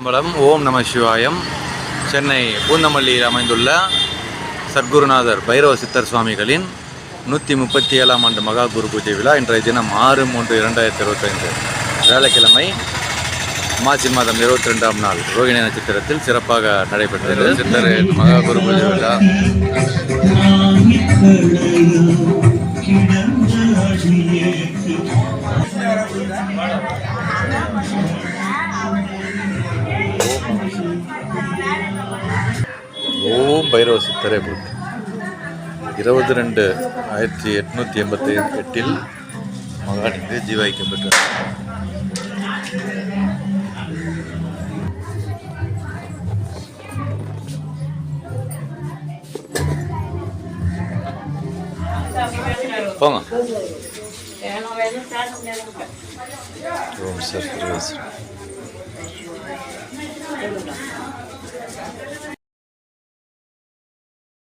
ஓம் நம சிவாயம். சென்னை பூந்தமல்லியில் அமைந்துள்ள சத்குருநாதர் பைரவ சித்தர் சுவாமிகளின் 137ஆம் ஆண்டு மகா குரு பூஜை விழா இன்றைய தினம் 6/3/2025 வியாழக்கிழமை மாசி மாதம் 22ஆம் நாள் ரோகிணி நட்சத்திரத்தில் சிறப்பாக நடைபெற்றது. சித்தர் மகா குரு பூஜை விழா ஓம் பைரவ சித்தரை போட்டு 22/1888 மகானிற்கு ஜீவாய்க்கப்பட்டார். போங்க. ஓம் சார்.